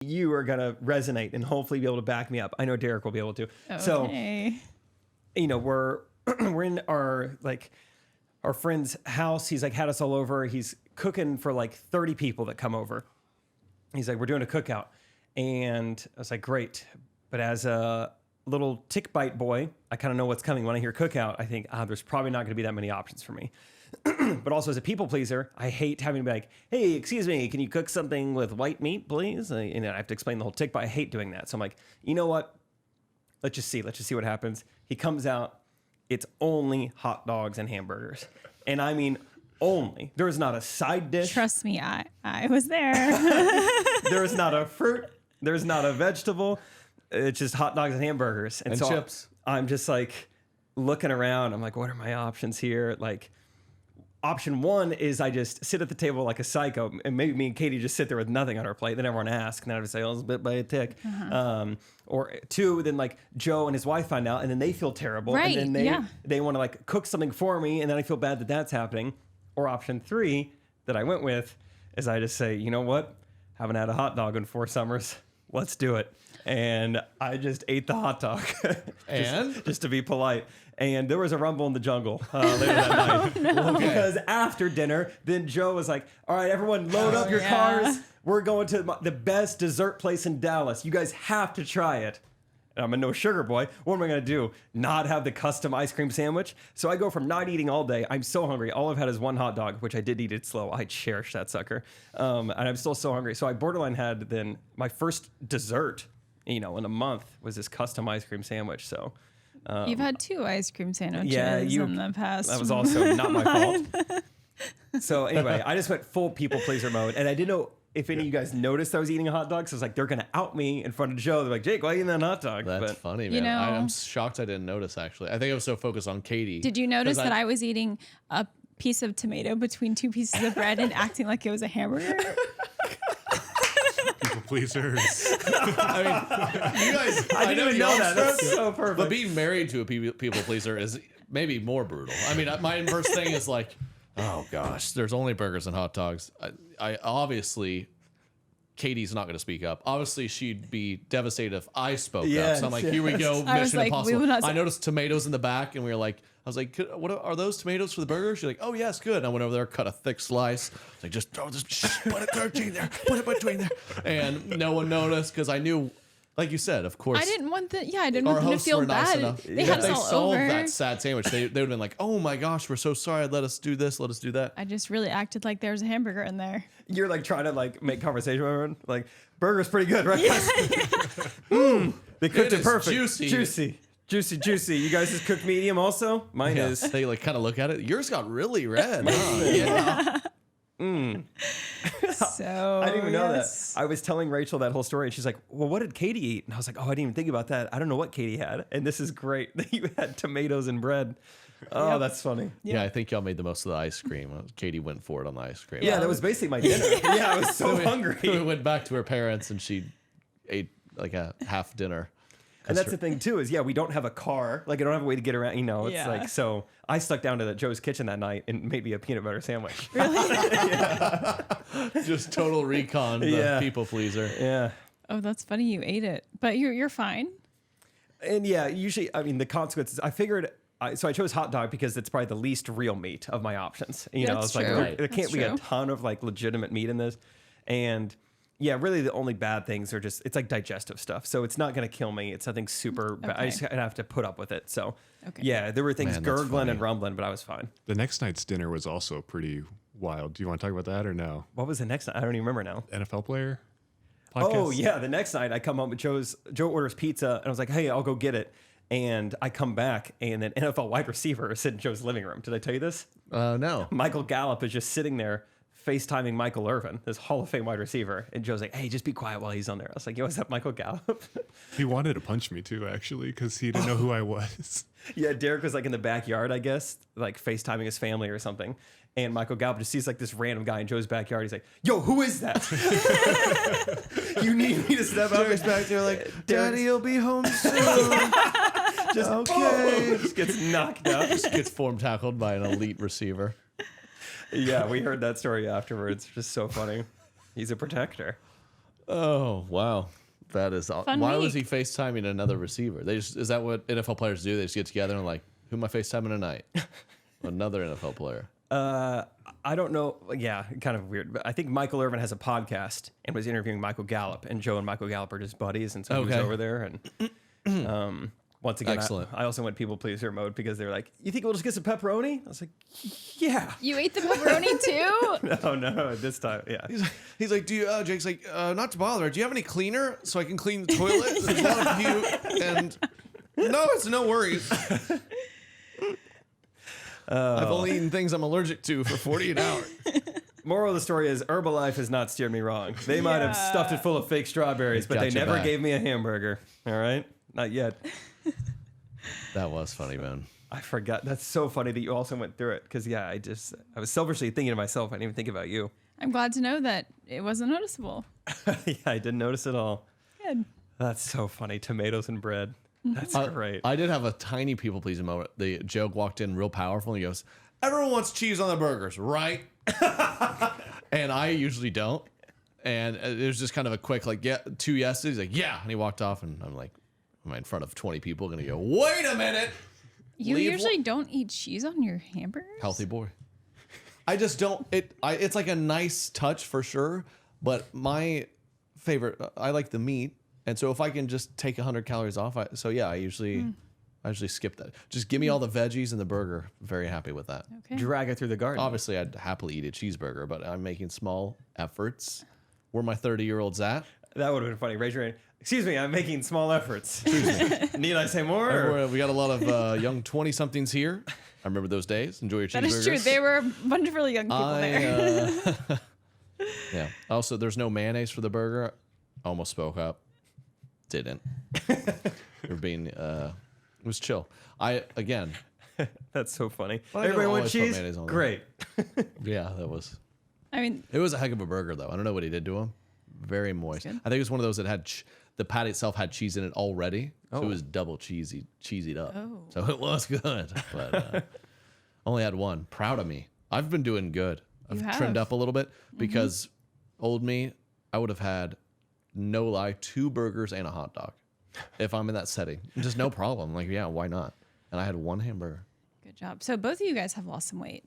you are going to resonate and hopefully be able to back me up. I know Derek will be able to. Okay. So, we're in our friend's house. He's like had us all over. He's cooking for like 30 people that come over. He's like, we're doing a cookout. And I was like, great. But as a little tick bite boy, I kind of know what's coming. When I hear cookout, I think, there's probably not going to be that many options for me. But also as a people pleaser, I hate having to be like, hey, excuse me, can you cook something with white meat, please? And I have to explain the whole tick bite. I hate doing that. So I'm like, you know what? Let's just see what happens. He comes out. It's only hot dogs and hamburgers. And I mean, only. There is not a side dish. Trust me, I was there. There is not a fruit. There's not a vegetable. It's just hot dogs and hamburgers. And so chips. I'm just like looking around. I'm like, what are my options here? Like, option one is I just sit at the table like a psycho, and maybe me and Katie just sit there with nothing on our plate. Then everyone asks, and then I would say, oh, I was bit by a tick. Or two, then like Joe and his wife find out, and then they feel terrible. Right, And then they want to like cook something for me, and then I feel bad that that's happening. Or option three that I went with is I just say, you know what? Haven't had a hot dog in 4 summers. Let's do it. And I just ate the hot dog. just to be polite. And there was a rumble in the jungle later that night. No. Because after dinner, then Joe was like, all right, everyone load up your cars. We're going to the best dessert place in Dallas. You guys have to try it. And I'm a no sugar boy. What am I going to do? Not have the custom ice cream sandwich? So I go from not eating all day. I'm so hungry. All I've had is one hot dog, which I did eat it slow. I cherish that sucker. And I'm still so hungry. So I borderline had then my first dessert, in a month was this custom ice cream sandwich. So You've had 2 ice cream sandwiches in the past. That was also not my fault. So anyway, I just went full people pleaser mode. And I didn't know if any of you guys noticed I was eating a hot dog. So it's like, they're going to out me in front of Joe. They're like, Jake, why are you eating that hot dog? That's funny, man. I'm shocked I didn't notice, actually. I think I was so focused on Katie. Did you notice that I was eating a piece of tomato between 2 pieces of bread and acting like it was a hamburger? People pleasers. I mean, you guys, I didn't even know that. That's so perfect. But being married to a people pleaser is maybe more brutal. I mean, my first thing is like, oh gosh, there's only burgers and hot dogs. I obviously, Katie's not going to speak up. Obviously, she'd be devastated if I spoke up. So I'm like, here we go, Mission Impossible. I noticed tomatoes in the back, and we were like, I was like, what are those tomatoes for the burger? She's like, oh yes, good. And I went over there, cut a thick slice. I was like, just throw this, put it between there, put it between there. And no one noticed because I knew, like you said, of course. I didn't want them to feel bad. They had us all solved over. that sad sandwich, they would have been like, oh my gosh, we're so sorry. Let us do this. Let us do that. I just really acted like there was a hamburger in there. You're like trying to like make conversation with everyone. Like, burger's pretty good, right? They cooked it perfect. Juicy. You guys just cooked medium also? Mine is. They like kind of look at it. Yours got really red. Yeah. So I didn't even know that. I was telling Rachel that whole story, and she's like, well, what did Katie eat? And I was like, oh, I didn't even think about that. I don't know what Katie had. And this is great that you had tomatoes and bread. Oh, that's funny. Yeah, I think y'all made the most of the ice cream. Katie went for it on the ice cream. Yeah, that was basically my dinner. Yeah, I was so hungry. We went back to her parents, and she ate like a half dinner. And that's the thing too is we don't have a car. Like I don't have a way to get around. It's like so. I stuck down to Joe's kitchen that night and made me a peanut butter sandwich. Really? Just total recon. The people pleaser. Yeah. Oh, that's funny. You ate it, but you're fine. And usually, I mean, the consequences. I figured. So I chose hot dog because it's probably the least real meat of my options. That's it's true. like there can't be a ton of like legitimate meat in this, and. Yeah, really the only bad things are just, it's like digestive stuff. So it's not going to kill me. It's nothing super bad. I just have to put up with it. So there were things gurgling and rumbling, but I was fine. The next night's dinner was also pretty wild. Do you want to talk about that or no? What was the next night? I don't even remember now. NFL player podcast? Oh, yeah. The next night I come home with Joe orders pizza and I was like, hey, I'll go get it. And I come back and an NFL wide receiver is sitting in Joe's living room. Did I tell you this? No. Michael Gallup is just sitting there FaceTiming Michael Irvin, this Hall of Fame wide receiver. And Joe's like, hey, just be quiet while he's on there. I was like, yo, is that Michael Gallup? He wanted to punch me too, actually, because he didn't know who I was. Yeah, Derek was like in the backyard, I guess, like FaceTiming his family or something. And Michael Gallup just sees like this random guy in Joe's backyard. He's like, yo, who is that? You need me to step up. Derek's back there like, Daddy will be home soon. Just okay. Just gets knocked out. Just gets form tackled by an elite receiver. Yeah, we heard that story afterwards. Just so funny. He's a protector. Oh wow, that is. Fun Why was he week. FaceTiming another receiver? Is that what NFL players do? They just get together and like, who am I FaceTiming tonight? Another NFL player. I don't know. Yeah, kind of weird. But I think Michael Irvin has a podcast and was interviewing Michael Gallup, and Joe and Michael Gallup are just buddies, and so he was Okay. over there. And once again, Excellent. I also went people pleaser mode because they were like, "You think we'll just get some pepperoni?" I was like, "Yeah." You ate the pepperoni too? No, this time, yeah. He's like, do you? Jake's like, not to bother. Do you have any cleaner so I can clean the toilet? There's a lot of puke, and no, it's no worries. I've only eaten things I'm allergic to for 48 hours. Moral of the story is Herbalife has not steered me wrong. They might have stuffed it full of fake strawberries, but Got they your never back. gave me a hamburger. All right? Not yet. That was funny, man. I forgot. That's so funny that you also went through it because, yeah, I was selfishly thinking to myself. I didn't even think about you. I'm glad to know that it wasn't noticeable. Yeah, I didn't notice at all. Good. That's so funny. Tomatoes and bread. That's great. I did have a tiny people pleasing moment. The joke walked in real powerful and he goes, everyone wants cheese on their burgers, right? And I usually don't. And it was just kind of a quick, like, yeah, 2 yeses. He's like, yeah. And he walked off and I'm like, am I in front of 20 people going to go, wait a minute. You Leave usually don't eat cheese on your hamburgers? Healthy boy. I just don't. It's like a nice touch for sure. But my favorite, I like the meat. And so if I can just take 100 calories off, I usually skip that. Just give me all the veggies and the burger. Very happy with that. Okay. Drag it through the garden. Obviously, I'd happily eat a cheeseburger, but I'm making small efforts. Where my 30-year-olds at? That would have been funny. Raise your hand. Excuse me, I'm making small efforts. Need I say more? or- Everywhere, we got a lot of young 20-somethings here. I remember those days. Enjoy your cheeseburgers. That is true. There were a bunch of really young people there. Yeah. Also, there's no mayonnaise for the burger. Almost spoke up. Didn't. We're being. It was chill. Again. That's so funny. Well, I Everybody don't want always put cheese? mayonnaise on there. Great. Yeah, that was. I mean, It was a heck of a burger, though. I don't know what he did to him. Very moist. I good. think it was one of those that had the patty itself had cheese in it already, so it was double cheesied up. Oh. So it was good, but only had one. Proud of me. I've been doing good. I've You trimmed have. up a little bit because old me, I would have had no lie 2 burgers and a hot dog if I'm in that setting. Just no problem. Like, yeah, why not? And I had 1 hamburger. good job. So both of you guys have lost some weight.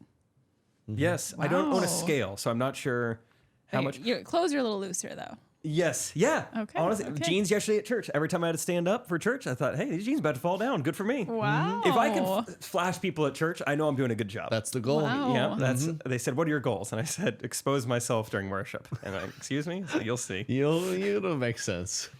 Yes, I don't own Wow. a scale, so I'm not sure how much. Your clothes are a little looser though. Yes, yeah. Okay, Honestly, okay. jeans yesterday at church. Every time I had to stand up for church, I thought, hey, these jeans about to fall down. Good for me. Wow. If I can flash people at church, I know I'm doing a good job. That's the goal. Wow. yeah, that's. They said, "What are your goals?" And I said, "Expose myself during worship." And I, excuse me, so you'll see. It'll make sense.